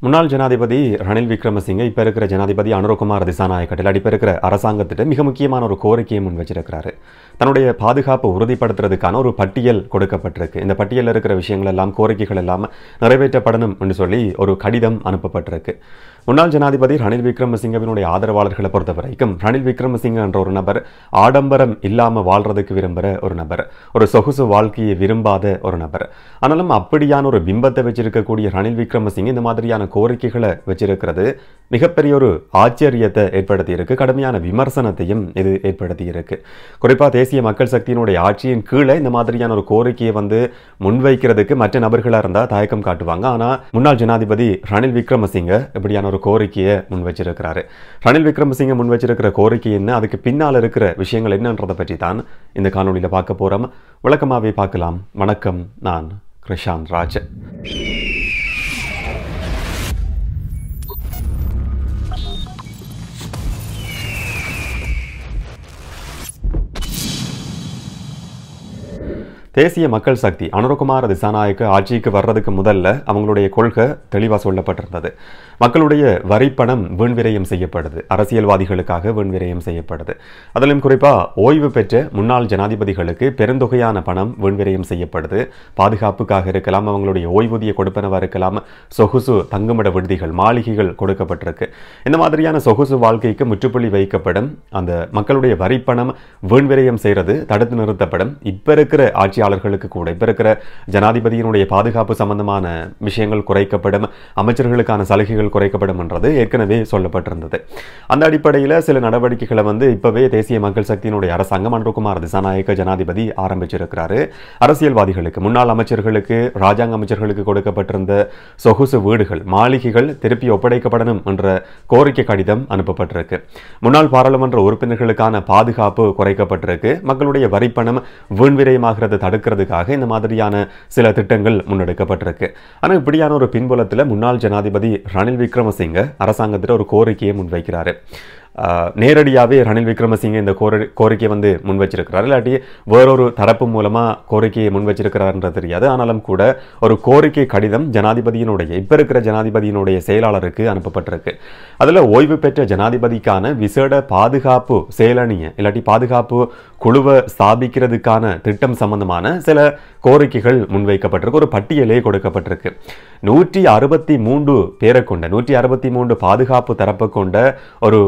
முன்னாள் ஜனாதிபதி ரணில் விக்ரமசிங்கே இப்ப இருக்கிற ஜனாதிபதி அனுரகுமார் திசாநாயக்கட்டில் இப்ப இருக்கிற அரசாங்கத்திட்ட மிக முக்கியமான ஒரு கோரிக்கையை முன் வச்சிருக்கிறாரு. தன்னுடைய பாதுகாப்பு உறுதிப்படுத்துறதுக்கான ஒரு பட்டியல் கொடுக்கப்பட்டிருக்கு. இந்த பட்டியலில் இருக்கிற விஷயங்கள் எல்லாம், கோரிக்கைகள் எல்லாம் நிறைவேற்றப்படணும் என்று சொல்லி ஒரு கடிதம் அனுப்பப்பட்டிருக்கு. முன்னாள் ஜனாதிபதி ரணில் விக்ரமசிங்கவினுடைய ஆதரவாளர்களை பொறுத்த வரைக்கும் ரணில் விக்ரமசிங்க என்ற ஒரு நபர் ஆடம்பரம் இல்லாம வாழ்றதுக்கு விரும்புகிற ஒரு நபர், ஒரு சொகுசு வாழ்க்கையை விரும்பாத ஒரு நபர். ஆனாலும் அப்படியான ஒரு பிம்பத்தை வச்சிருக்கக்கூடிய ரணில் விக்ரமசிங்க இந்த மாதிரியான கோரிக்கைகளை வச்சிருக்கிறது மிகப்பெரிய ஒரு ஆச்சரியத்தை ஏற்படுத்தி இருக்கு. கடுமையான விமர்சனத்தையும் இது ஏற்படுத்தி இருக்கு. குறிப்பா தேசிய மக்கள் சக்தியினுடைய ஆட்சியின் கீழே இந்த மாதிரியான ஒரு கோரிக்கையை முன்வைக்கிறதுக்கு மற்ற நபர்களா இருந்தா தயக்கம் காட்டுவாங்க. ஆனா முன்னாள் ஜனாதிபதி ரணில் விக்ரமசிங்க இப்படியான ஒரு கோரிக்கையை முன் வச்சிருக்கிறாரு. ரணில் விக்ரமசிங்க முன் வச்சிருக்கிற கோரிக்கை என்ன, அதுக்கு பின்னால் இருக்கிற விஷயங்கள் என்னன்றதை பற்றி தான் இந்த காணொலியில பார்க்க போறோம். விளக்கமாவே பார்க்கலாம். வணக்கம், நான் கிருஷாந்த் ராஜ். தேசிய மக்கள் சக்தி அனுரகுமார் திசாநாயக்க ஆட்சிக்கு வர்றதுக்கு முதல்ல அவங்களுடைய கொள்கை தெளிவாக சொல்லப்பட்டிருந்தது. மக்களுடைய வரிப்பணம் வீண்விரயம் செய்யப்படுது, அரசியல்வாதிகளுக்காக வீண்விரயம் செய்யப்படுது. அதிலும் குறிப்பாக ஓய்வு பெற்ற முன்னாள் ஜனாதிபதிகளுக்கு பெருந்தொகையான பணம் வீண்விரயம் செய்யப்படுது. பாதுகாப்புக்காக இருக்கலாம், அவங்களுடைய ஓய்வூதிய கொடுப்பனவாக இருக்கலாம், சொகுசு தங்குமிட விடுதிகள், மாளிகைகள் கொடுக்கப்பட்டிருக்கு. இந்த மாதிரியான சொகுசு வாழ்க்கைக்கு முற்றுப்புள்ளி வைக்கப்படும். அந்த மக்களுடைய வரிப்பணம் வீண்விரயம் செய்கிறது தடுத்து நிறுத்தப்படும். இப்ப இருக்கிற ஆட்சியாளர்களுக்கு கூட, இப்ப இருக்கிற ஜனாதிபதியினுடைய பாதுகாப்பு சம்பந்தமான விஷயங்கள் குறைக்கப்படும், அமைச்சர்களுக்கான சலுகைகள் குறைக்கப்படும் என்றது ஏற்கனவே சொல்லப்பட்டிருந்தது. அந்த அடிப்படையில் சில நடவடிக்கைகளை இப்பவே தேசிய மக்கள் சக்தியினுடைய அரசாங்கம் அனுரகுமார் திசாநாயக்க ஜனாதிபதி ஆரம்பிச்சிருக்கிறாரு. அரசியல்வாதிகளுக்கு, முன்னாள் அமைச்சர்களுக்கு, ராஜாங்க அமைச்சர்களுக்கு கொடுக்கப்பட்டிருந்த சொகுசு வீடுகள், மாளிகைகள் திருப்பி ஒப்படைக்கப்படணும் என்ற கோரிக்கை கடிதம் அனுப்பப்பட்டிருக்கு. முன்னாள் பாராளுமன்ற உறுப்பினர்களுக்கான பாதுகாப்பு குறைக்கப்பட்டிருக்கு. மக்களுடைய வரிப்பணம் வீண்விரயமாகிறது தடுக்கிறதுக்காக இந்த மாதிரியான சில திட்டங்கள் முன்னெடுக்கப்பட்டிருக்கு. ஆனால் இப்படியான ஒரு பின்புலத்தில் முன்னாள் ஜனாதிபதி ரணில் விக்ரமசிங்க அரசாங்கத்தில் ஒரு கோரிக்கையை முன்வைக்கிறாரு. நேரடியாகவே ரணில் விக்ரமசிங்க இந்த கோரிக்கையை முன் வச்சிருக்கிறார், இல்லாட்டி வேறொரு தரப்பு மூலமா கோரிக்கையை முன் வச்சிருக்கிறார்ன்றது தெரியாது. ஆனாலும் கூட ஒரு கோரிக்கை கடிதம் ஜனாதிபதியினுடைய, இப்ப இருக்கிற ஜனாதிபதியினுடைய செயலாளருக்கு அனுப்பப்பட்டிருக்கு. அதுல ஓய்வு பெற்ற ஜனாதிபதிக்கான விசேட பாதுகாப்பு செயலணியை இல்லாட்டி பாதுகாப்பு குழுவை ஸ்தாபிக்கிறதுக்கான திட்டம் சம்பந்தமான சில கோரிக்கைகள் முன்வைக்கப்பட்டிருக்கு. ஒரு பட்டியலே கொடுக்கப்பட்டிருக்கு. 163 பேரை கொண்ட, 163 பாதுகாப்பு தரப்பை கொண்ட ஒரு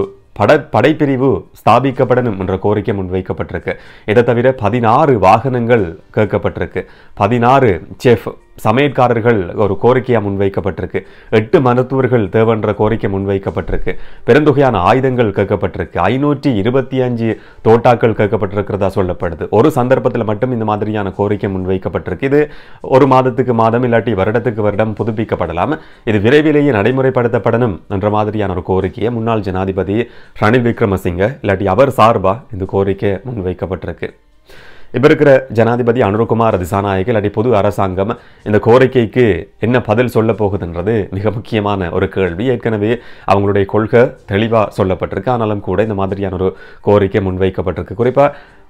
படைப்பிரிவு ஸ்தாபிக்கப்படணும் என்ற கோரிக்கை முன்வைக்கப்பட்டிருக்கு. இதை தவிர 16 வாகனங்கள் கேட்கப்பட்டிருக்கு. 16 செஃப் சமையற்காரர்கள் ஒரு கோரிக்கையாக முன்வைக்கப்பட்டிருக்கு. 8 மருத்துவர்கள் தேவைன்ற கோரிக்கை முன்வைக்கப்பட்டிருக்கு. பெருந்தொகையான ஆயுதங்கள் கேட்கப்பட்டிருக்கு. 525 தோட்டாக்கள் கேட்கப்பட்டிருக்கிறதா சொல்லப்படுது. ஒரு சந்தர்ப்பத்தில் மட்டும் இந்த மாதிரியான கோரிக்கை முன்வைக்கப்பட்டிருக்கு. இது ஒரு மாதத்துக்கு மாதம் இல்லாட்டி வருடத்துக்கு வருடம் புதுப்பிக்கப்படலாம். இது விரைவிலேயே நடைமுறைப்படுத்தப்படணும் என்ற மாதிரியான ஒரு கோரிக்கையை முன்னாள் ஜனாதிபதி ரணில் விக்ரமசிங்க இல்லாட்டி அவர் சார்பா இந்த கோரிக்கை முன்வைக்கப்பட்டிருக்கு. இப்ப இருக்கிற ஜனாதிபதி அனுரகுமார் திசாநாயக்க இல்லாட்டி பொது அரசாங்கம் இந்த கோரிக்கைக்கு என்ன பதில் சொல்ல போகுதுன்றது மிக முக்கியமான ஒரு கேள்வி. ஏற்கனவே அவங்களுடைய கொள்கை தெளிவா சொல்லப்பட்டிருக்கு. ஆனாலும் கூட இந்த மாதிரியான ஒரு கோரிக்கை முன்வைக்கப்பட்டிருக்கு. குறிப்பா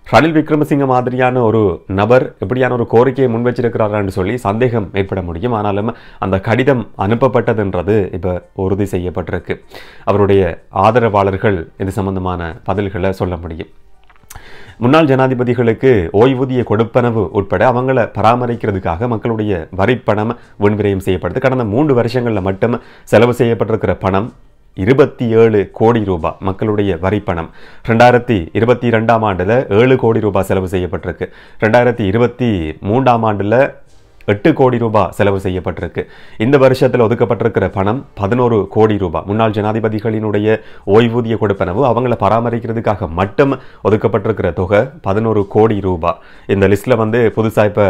ரணில் விக்ரமசிங்க மாதிரியான ஒரு நபர் எப்படியான ஒரு கோரிக்கையை முன் வச்சிருக்கிறாரான்னு சொல்லி சந்தேகம் ஏற்பட முடியும். ஆனாலும் அந்த கடிதம் அனுப்பப்பட்டதுன்றது இப்ப உறுதி செய்யப்பட்டிருக்கு. அவருடைய ஆதரவாளர்கள் இது சம்பந்தமான பதில்களை சொல்ல முடியும். முன்னாள் ஜனாதிபதிகளுக்கு ஓய்வூதிய கொடுப்பனவு உட்பட அவங்களை பராமரிக்கிறதுக்காக மக்களுடைய வரிப்பணம் வீண்விரயம் செய்யப்படுது. கடந்த 3 வருஷங்களில் மட்டும் செலவு செய்யப்பட்டிருக்கிற பணம் 27 கோடி ரூபாய் மக்களுடைய வரிப்பணம். 2022ஆம் ஆண்டுல 7 கோடி ரூபாய் செலவு செய்யப்பட்டிருக்கு. 2023ஆம் ஆண்டுல 8 கோடி ரூபாய் செலவு செய்யப்பட்டிருக்கு. இந்த வருஷத்தில் ஒதுக்கப்பட்டிருக்கிற பணம் 11 கோடி ரூபாய். முன்னாள் ஜனாதிபதிகளினுடைய ஓய்வூதிய கொடுப்பனவு அவங்களை பராமரிக்கிறதுக்காக மட்டும் ஒதுக்கப்பட்டிருக்கிற தொகை 11 கோடி ரூபாய். இந்த லிஸ்ட்ல புதுசா இப்ப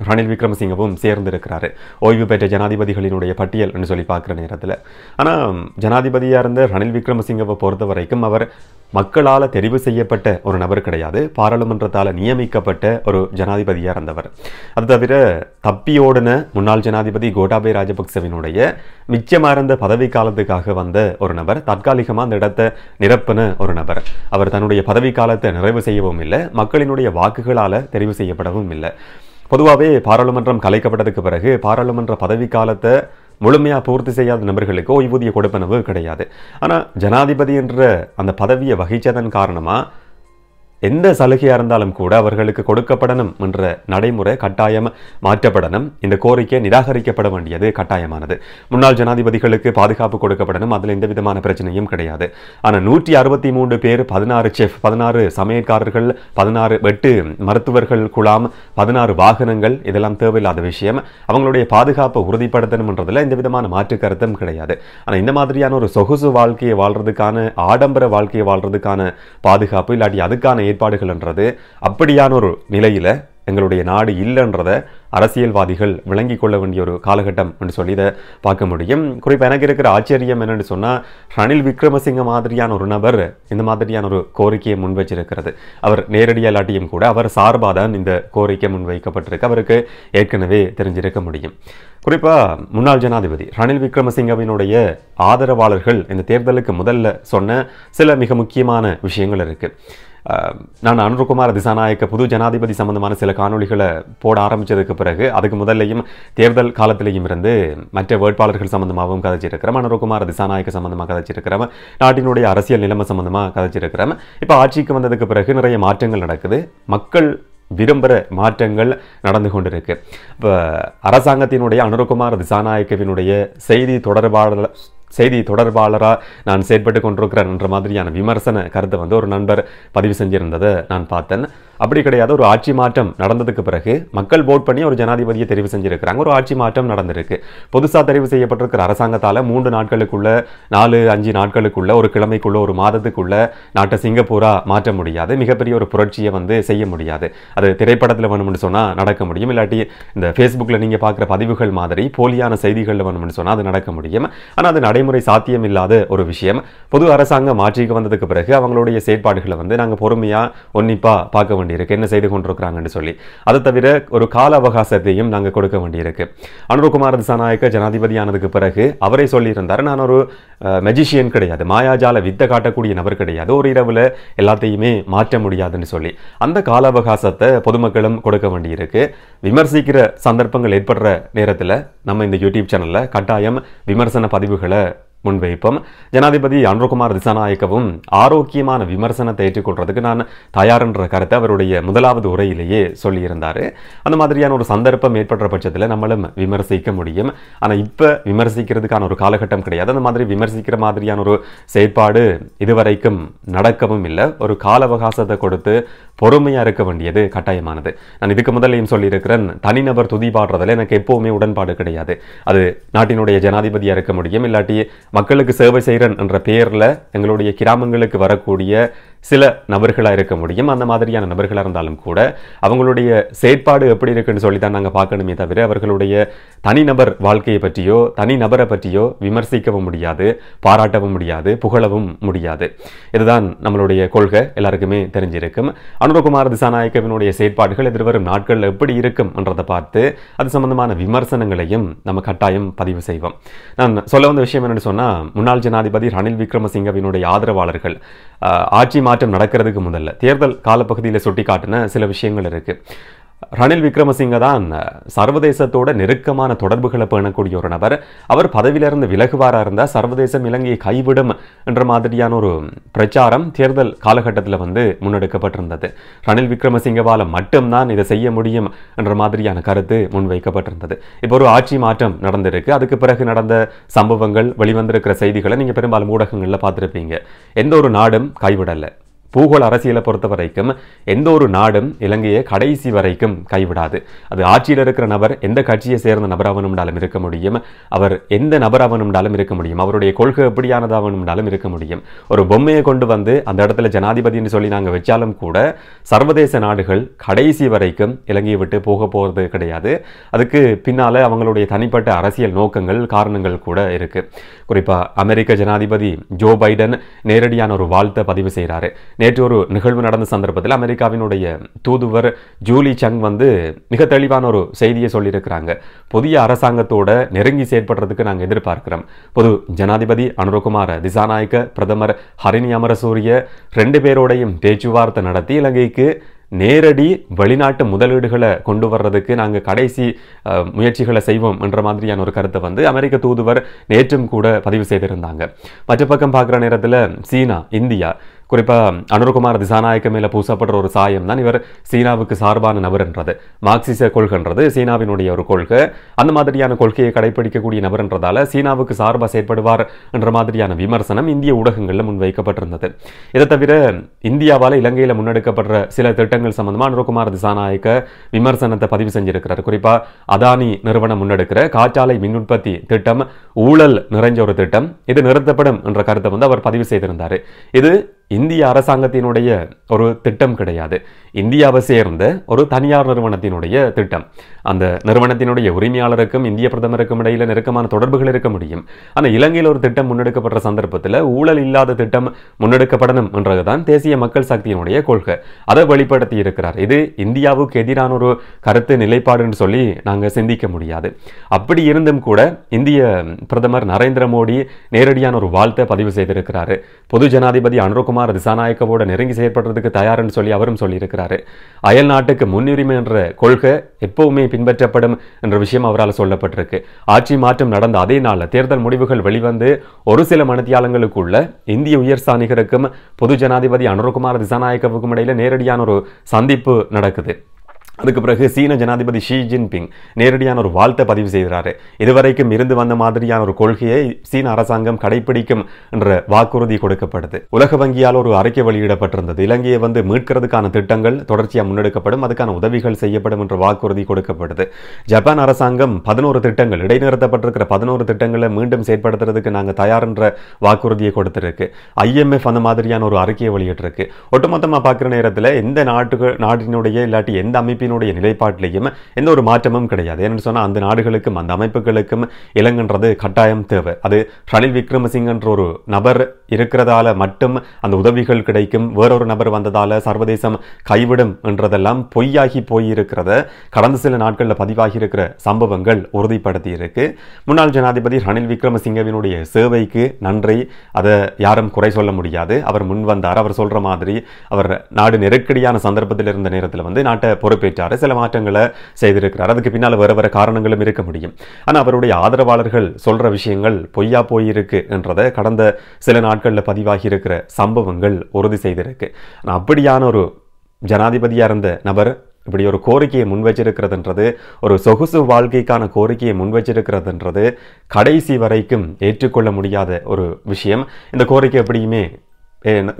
ரணில் விக்ரமசிங்கவும் சேர்ந்திருக்கிறாரு. ஓய்வு பெற்ற ஜனாதிபதிகளினுடைய பட்டியல் என்று சொல்லி பார்க்கிற நேரத்தில். ஆனா ஜனாதிபதியா இருந்த ரணில் விக்ரமசிங்கவை பொறுத்த வரைக்கும் அவர் மக்களால் தெரிவு செய்யப்பட்ட ஒரு நபர் கிடையாது. பாராளுமன்றத்தால் நியமிக்கப்பட்ட ஒரு ஜனாதிபதியா இருந்தவர். அது தவிர தப்பியோடின முன்னாள் ஜனாதிபதி கோட்டாபய ராஜபக்சவினுடைய மிச்சமார்ந்த பதவி காலத்துக்காக வந்த ஒரு நபர், தற்காலிகமாக அந்த இடத்தை நிரப்பின ஒரு நபர். அவர் தன்னுடைய பதவி காலத்தை நிறைவு செய்யவும் இல்லை, மக்களினுடைய வாக்குகளால் தெரிவு செய்யப்படவும் இல்லை. பொதுவாகவே பாராளுமன்றம் கலைக்கப்பட்டதுக்கு பிறகு பாராளுமன்ற பதவி காலத்தை முழுமையாக பூர்த்தி செய்யாத நபர்களுக்கு ஓய்வூதிய கொடுப்பனவு கிடையாது. ஆனால் ஜனாதிபதி என்ற அந்த பதவியை வகித்ததன் காரணமாக எந்த சலுகையாக இருந்தாலும் கூட அவர்களுக்கு கொடுக்கப்படணும் என்ற நடைமுறை கட்டாயம் மாற்றப்படணும். இந்த கோரிக்கை நிராகரிக்கப்பட வேண்டியது கட்டாயமானது. முன்னாள் ஜனாதிபதிகளுக்கு பாதுகாப்பு கொடுக்கப்படணும், அதில் எந்த விதமான பிரச்சனையும் கிடையாது. ஆனால் 163 பேர், 16 செஃப், 16 சமையற்காரர்கள், 8 மருத்துவர்கள் குழாம், 16 வாகனங்கள், இதெல்லாம் தேவையில்லாத விஷயம். அவங்களுடைய பாதுகாப்பை உறுதிப்படுத்தணும்ன்றதுல எந்த விதமான மாற்று கருத்தும் கிடையாது. ஆனால் இந்த மாதிரியான ஒரு சொகுசு வாழ்க்கையை வாழ்றதுக்கான, ஆடம்பர வாழ்க்கையை வாழ்றதுக்கான பாதுகாப்பு இல்லாட்டி அதுக்கான ஏற்பாடுகள் என்றது அப்படியான ஒரு நிலையில எங்களுடைய நாடு இல்லைன்றதை அரசியல்வாதிகள் விளங்கி கொள்ள வேண்டிய ஒரு காலகட்டம் என்று சொல்லி இதை பார்க்க முடியும். குறிப்பாக எனக்கு இருக்கிற ஆச்சரியம் என்னன்னு சொன்னால், ரணில் விக்ரமசிங்க மாதிரியான ஒரு நபர் இந்த மாதிரியான ஒரு கோரிக்கையை முன்வைச்சிருக்கிறது. அவர் நேரடியாக இல்லாட்டியும் கூட அவர் சார்பாக தான் இந்த கோரிக்கை முன்வைக்கப்பட்டிருக்கு. அவருக்கு ஏற்கனவே தெரிஞ்சிருக்க முடியும். குறிப்பாக முன்னாள் ஜனாதிபதி ரணில் விக்ரமசிங்கவினுடைய ஆதரவாளர்கள் இந்த தேர்தலுக்கு முதல்ல சொன்ன சில மிக முக்கியமான விஷயங்கள் இருக்கு. நான் அனுரகுமார திசாநாயக்க புது ஜனாதிபதி சம்பந்தமான சில காணொலிகளை போட ஆரம்பித்ததுக்கு பிறகு, அதுக்கு முதல்லையும் தேர்தல் காலத்திலையும் இருந்து மற்ற வேட்பாளர்கள் சம்பந்தமாகவும் கதைச்சிருக்கிறோம், அனுரகுமார திசாநாயக்க சம்பந்தமாக கதைச்சிருக்கிறோம், நாட்டினுடைய அரசியல் நிலைமை சம்பந்தமாக கதைச்சிருக்கிறோம். இப்போ ஆட்சிக்கு வந்ததுக்கு பிறகு நிறைய மாற்றங்கள் நடக்குது. மக்கள் விரும்புகிற மாற்றங்கள் நடந்து கொண்டிருக்கு. இப்போ அரசாங்கத்தினுடைய அனுரகுமார திசாநாயக்கவினுடைய செய்தி தொடர்பாளராக நான் செயற்பட்டு கொண்டிருக்கிறேன் என்ற மாதிரியான விமர்சன கருத்தை வந்து ஒரு நண்பர் பதிவு செஞ்சிருந்ததை நான் பார்த்தேன். அப்படி கிடையாது. ஒரு ஆட்சி மாற்றம் நடந்ததுக்கு பிறகு மக்கள் ஓட் பண்ணி ஒரு ஜனாதிபதியை தெரிவு செஞ்சிருக்கிறாங்க. ஒரு ஆட்சி மாற்றம் நடந்திருக்கு. புதுசாக தெரிவு செய்யப்பட்டிருக்கிற அரசாங்கத்தால் 3 நாட்களுக்குள்ள, 4-5 நாட்களுக்குள்ள, ஒரு கிழமைக்குள்ள, ஒரு மாதத்துக்குள்ள நாட்டை சிங்கப்பூரா மாற்ற முடியாது. மிகப்பெரிய ஒரு புரட்சியை வந்து செய்ய முடியாது. அது திரைப்படத்தில் வேணும்னு சொன்னால் நடக்க முடியும், இல்லாட்டி இந்த ஃபேஸ்புக்கில் நீங்கள் பார்க்குற பதிவுகள் மாதிரி போலியான செய்திகளில் வேணும்னு சொன்னால் அது நடக்க முடியும். ஆனால் அது நடைமுறை சாத்தியம் இல்லாத ஒரு விஷயம். பொது அரசாங்கம் ஆட்சிக்கு வந்ததுக்கு பிறகு அவங்களுடைய செயற்பாடுகளை வந்து நாங்கள் பொறுமையாக உன்னிப்பாக பார்க்க வேண்டியிருக்கு, என்ன செய்து கொண்டிருக்கிறாங்கன்னு சொல்லி. அதை தவிர ஒரு கால அவகாசத்தையும் நாங்கள் கொடுக்க வேண்டியிருக்கு. அனுரகுமார திசாநாயக்க ஜனாதிபதியானதுக்கு பிறகு அவரே சொல்லியிருந்தார், நான் ஒரு மெஜிஷியன் கிடையாது, மாயாஜால வித்தை காட்டக்கூடிய நபர் கிடையாது, ஒரு இரவில் எல்லாத்தையுமே மாற்ற முடியாதுன்னு சொல்லி. அந்த கால அவகாசத்தை பொதுமக்களும் கொடுக்க வேண்டியிருக்கு. விமர்சிக்கிற சந்தர்ப்பங்கள் ஏற்படுற நேரத்தில் நம்ம இந்த யூடியூப் சேனலில் கட்டாயம் விமர்சன பதிவுகளை முன்வைப்போம். ஜனாதிபதி அனுரகுமார் திசாநாயக்கவும் ஆரோக்கியமான விமர்சனத்தை ஏற்றுக்கொள்றதுக்கு நான் தயார் என்ற கருத்தை அவருடைய முதலாவது உரையிலேயே சொல்லியிருந்தார். அந்த மாதிரியான ஒரு சந்தர்ப்பம் ஏற்படுற பட்சத்தில் நம்மளும் விமர்சிக்க முடியும். ஆனால் இப்போ விமர்சிக்கிறதுக்கான ஒரு காலகட்டம் கிடையாது. அந்த மாதிரி விமர்சிக்கிற மாதிரியான ஒரு செயற்பாடு இதுவரைக்கும் நடக்கவும் இல்லை. ஒரு கால அவகாசத்தை கொடுத்து பொறுமையாக இருக்க வேண்டியது கட்டாயமானது. நான் இதுக்கு முதலையும் சொல்லியிருக்கிறேன், தனிநபர் துதி பாடுறதில் எனக்கு எப்போவுமே உடன்பாடு கிடையாது. அது நாட்டினுடைய ஜனாதிபதியாக இருக்க முடியும், இல்லாட்டி மக்களுக்கு சேவை செய்கிறன் என்ற பெயரில் எங்களுடைய கிராமங்களுக்கு வரக்கூடிய சில நபர்களாக இருக்க முடியும். அந்த மாதிரியான நபர்களாக இருந்தாலும் கூட அவங்களுடைய செயற்பாடு எப்படி இருக்குன்னு சொல்லி தான் நாங்கள் பார்க்கணுமே தவிர அவர்களுடைய தனிநபர் வாழ்க்கையை பற்றியோ தனிநபரை பற்றியோ விமர்சிக்கவும் முடியாது, பாராட்டவும் முடியாது, புகழவும் முடியாது. இதுதான் நம்மளுடைய கொள்கை, எல்லாருக்குமே தெரிஞ்சிருக்கும். அனுரகுமார திசாநாயக்கவினுடைய செயற்பாடுகள் எதிர்வரும் நாட்களில் எப்படி இருக்கும் என்றதை பார்த்து அது சம்பந்தமான விமர்சனங்களையும் நம்ம கட்டாயம் பதிவு செய்வோம். நான் சொல்ல வந்த விஷயம் என்னென்னு சொன்னால், முன்னாள் ஜனாதிபதி ரணில் விக்ரமசிங்கவினுடைய ஆதரவாளர்கள் ஆட்சி மாற்றம் நடக்கிறதுக்கு முதல்ல தேர்தல் காலப்பகுதியில் சுட்டி காட்டின சில விஷயங்கள் இருக்கு. ரணில் விக்ரமசிங்க தான் சர்வதேசத்தோட நெருக்கமான தொடர்புகளை பேணக்கூடிய ஒரு நபர். அவர் பதவியிலிருந்து விலகுவாரா இருந்தால் சர்வதேசம் இலங்கையை கைவிடும் என்ற மாதிரியான ஒரு பிரச்சாரம் தேர்தல் காலகட்டத்தில் வந்து முன்னெடுக்கப்பட்டிருந்தது. ரணில் விக்ரமசிங்கவால் மட்டும்தான் இதை செய்ய முடியும் என்ற மாதிரியான கருத்து முன்வைக்கப்பட்டிருந்தது. இப்போ ஒரு ஆட்சி மாற்றம் நடந்திருக்கு. அதுக்கு பிறகு நடந்த சம்பவங்கள், வெளிவந்திருக்கிற செய்திகளை நீங்கள் பெரும்பாலும் ஊடகங்களில் பார்த்துருப்பீங்க. எந்த ஒரு நாடும் கைவிடலை. பூகோள அரசியலை பொறுத்த வரைக்கும் எந்த ஒரு நாடும் இலங்கையை கடைசி வரைக்கும் கைவிடாது. அது ஆட்சியில் இருக்கிற நபர் எந்த கட்சியை சேர்ந்த நபராவனும்னாலும் இருக்க முடியும், அவர் எந்த நபராவனும்னாலும் இருக்க முடியும், அவருடைய கொள்கை எப்படியானதாவனும்னாலும் இருக்க முடியும். ஒரு பொம்மையை கொண்டு வந்து அந்த இடத்துல ஜனாதிபதினு சொல்லி நாங்கள் வச்சாலும் கூட சர்வதேச நாடுகள் கடைசி வரைக்கும் இலங்கையை விட்டு போக போகிறது கிடையாது. அதுக்கு பின்னால் அவங்களுடைய தனிப்பட்ட அரசியல் நோக்கங்கள், காரணங்கள் கூட இருக்கு. குறிப்பாக அமெரிக்க ஜனாதிபதி ஜோ பைடன் நேரடியான ஒரு வாழ்த்தை பதிவு செய்கிறாரு. நேற்று ஒரு நிகழ்வு நடந்த சந்தர்ப்பத்தில் அமெரிக்காவினுடைய தூதுவர் ஜூலி சங் வந்து மிக தெளிவான ஒரு செய்தியை சொல்லியிருக்கிறாங்க. புதிய அரசாங்கத்தோட நெருங்கி செயற்படுறதுக்கு நாங்கள் எதிர்பார்க்கிறோம். பொது ஜனாதிபதி அனுரகுமார திசாநாயக்க, பிரதமர் ஹரிணி அமரசூரிய 2 பேரோடையும் பேச்சுவார்த்தை நடத்தி இலங்கைக்கு நேரடி வெளிநாட்டு முதலீடுகளை கொண்டு வர்றதுக்கு நாங்கள் கடைசி முயற்சிகளை செய்வோம் என்ற மாதிரியான ஒரு கருத்தை வந்து அமெரிக்க தூதுவர் நேற்றும் கூட பதிவு செய்திருந்தாங்க. மற்ற பக்கம் பார்க்குற நேரத்தில் சீனா, இந்தியா, குறிப்பாக அனுரகுமார் திசாநாயக்க மேலே பூசப்படுற ஒரு சாயம் தான் இவர் சீனாவுக்கு சார்பான நபர்ன்றது. மார்க்சிச கொள்கைன்றது சீனாவினுடைய ஒரு கொள்கை. அந்த மாதிரியான கொள்கையை கடைபிடிக்கக்கூடிய நபர்ன்றதால சீனாவுக்கு சார்பாக செயற்படுவார் என்ற மாதிரியான விமர்சனம் இந்திய ஊடகங்களில் முன்வைக்கப்பட்டிருந்தது. இதை தவிர இந்தியாவால் இலங்கையில் முன்னெடுக்கப்படுற சில திட்டங்கள் சம்பந்தமாக அனுரகுமார் திசாநாயக்க விமர்சனத்தை பதிவு செஞ்சிருக்கிறார். குறிப்பாக அதானி நிறுவனம் முன்னெடுக்கிற காற்றாலை மின் உற்பத்தி திட்டம் ஊழல் நிறைஞ்ச ஒரு திட்டம், இது நிறுத்தப்படும் என்ற கருத்தை வந்து அவர் பதிவு செய்திருந்தார். இது இந்திய அரசாங்கத்தினுடைய ஒரு திட்டம் கிடையாது, இந்தியாவை சேர்ந்த ஒரு தனியார் நிறுவனத்தினுடைய திட்டம். அந்த நிறுவனத்தினுடைய உரிமையாளருக்கும் இந்திய பிரதமருக்கும் இடையில நெருக்கமான தொடர்புகள் இருக்க முடியும். ஆனால் இலங்கையில் ஒரு திட்டம் முன்னெடுக்கப்படுற சந்தர்ப்பத்தில் ஊழல் இல்லாத திட்டம் முன்னெடுக்கப்படணும் என்றதுதான் தேசிய மக்கள் சக்தியினுடைய கொள்கை. அதை வெளிப்படுத்தி இருக்கிறார். இது இந்தியாவுக்கு எதிரான ஒரு கருத்து நிலைப்பாடுன்னு சொல்லி நாங்கள் சிந்திக்க முடியாது. அப்படி இருந்தும் கூட இந்திய பிரதமர் நரேந்திர மோடி நேரடியான ஒரு வாழ்த்தை பதிவு செய்திருக்கிறாரு. பொது ஜனாதிபதி அனுரகுமார் திசாநாயக்கவோட நெருங்கி செயற்படுறதுக்கு தயார்னு சொல்லி அவரும் சொல்லியிருக்கிறாரு. அயல் நாட்டுக்கு முன்னுரிமை என்ற கொள்கை எப்பவுமே பின்பற்றப்படும் என்ற விஷயம் அவரால் சொல்லப்பட்டிருக்கு. ஆட்சி மாற்றம் நடந்த அதே நாளில் தேர்தல் முடிவுகள் வெளிவந்து ஒரு சில மணித்தியாலங்களுக்குள்ள இந்திய உயர்ஸ்தானிகருக்கும் பொது ஜனாதிபதி அனுரகுமார் திசாநாயக்கவுக்கும் இடையில நேரடியான ஒரு சந்திப்பு நடக்குது. அதுக்கு பிறகு சீன ஜனாதிபதி ஷி ஜின்பிங் நேரடியான ஒரு வாழ்த்தை பதிவு செய்கிறாரு. இதுவரைக்கும் இருந்து வந்த மாதிரியான ஒரு கொள்கையை சீன அரசாங்கம் கடைபிடிக்கும் என்ற வாக்குறுதி கொடுக்கப்படுது. உலக வங்கியால் ஒரு அறிக்கை வெளியிடப்பட்டிருந்தது. இலங்கையை வந்து மீட்கிறதுக்கான திட்டங்கள் தொடர்ச்சியாக முன்னெடுக்கப்படும், அதுக்கான உதவிகள் செய்யப்படும் என்ற வாக்குறுதி கொடுக்கப்படுது. ஜப்பான் அரசாங்கம் 11 திட்டங்கள், இடைநிறுத்தப்பட்டிருக்கிற 11 திட்டங்களை மீண்டும் செயற்படுத்துறதுக்கு நாங்கள் தயார் என்ற வாக்குறுதியை கொடுத்திருக்கு. IMF அந்த மாதிரியான ஒரு அறிக்கையை வெளியிட்டிருக்கு. ஒட்டுமொத்தமாக பார்க்குற நேரத்தில் எந்த நாட்டினுடைய இல்லாட்டி எந்த அமைப்பினுடைய நிலைப்பாட்டிலையும் எந்த ஒரு மாற்றமும் கிடையாது. ஏன்னு சொன்னால் அந்த நாடுகளுக்கும் அந்த அமைப்புகளுக்கும் இலங்கைன்றது கட்டாயம் தேவை. அது ரணில் விக்ரமசிங்கன்ற ஒரு நபர் இருக்கிறதால மட்டும் அந்த உதவிகள் கிடைக்கும், வேறொரு நபர் வந்ததால சர்வதேசம் கைவிடும் என்றதெல்லாம் பொய்யாகி போயிருக்கிறத கடந்த சில நாட்களில் பதிவாகி இருக்கிற சம்பவங்கள் உறுதிப்படுத்தி இருக்கு. முன்னாள் ஜனாதிபதி ரணில் விக்ரமசிங்கவினுடைய சேவைக்கு நன்றி, அதை யாரும் குறை சொல்ல முடியாது. அவர் முன் வந்தார். அவர் சொல்ற மாதிரி அவர் நாடு நெருக்கடியான சந்தர்ப்பத்தில் இருந்த நேரத்தில் வந்து நாட்டை பொறுப்பேற்றார், சில மாற்றங்களை செய்திருக்கிறார். அதுக்கு பின்னால் வேற வேற காரணங்களும் இருக்க முடியும். ஆனால் அவருடைய ஆதரவாளர்கள் சொல்ற விஷயங்கள் பொய்யா போயிருக்கு என்றதை கடந்த சில நாட்களில் பதிவாகி இருக்கிற சம்பவங்கள் உறுதி செய்திருக்கு. அப்படியான ஒரு ஜனாதிபதியா இருந்த நபர் இப்படி ஒரு கோரிக்கையை முன்வச்சிருக்கிறதுன்றது, ஒரு சொகுசு வாழ்க்கைக்கான கோரிக்கையை முன்வச்சிருக்கிறதுன்றது கடைசி வரைக்கும் ஏற்றுக்கொள்ள முடியாத ஒரு விஷயம். இந்த கோரிக்கை எப்படியுமே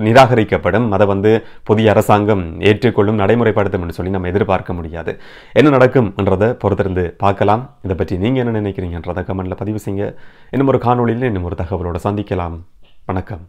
நிராகரிக்கப்படும், அதை வந்து புதிய அரசாங்கம் ஏற்றுக்கொள்ளும், நடைமுறைப்படுத்தும் என்று சொல்லி நம்ம எதிர்பார்க்க முடியாது. என்ன நடக்கும் என்றதை பொறுத்திருந்து பார்க்கலாம். இதை பற்றி நீங்கள் என்ன நினைக்கிறீங்கன்றதை கமெண்ட்ல பதிவு செய்யுங்க. இன்னும் ஒரு காணொளியில் இன்னும் ஒரு தகவலோட சந்திக்கலாம். வணக்கம்.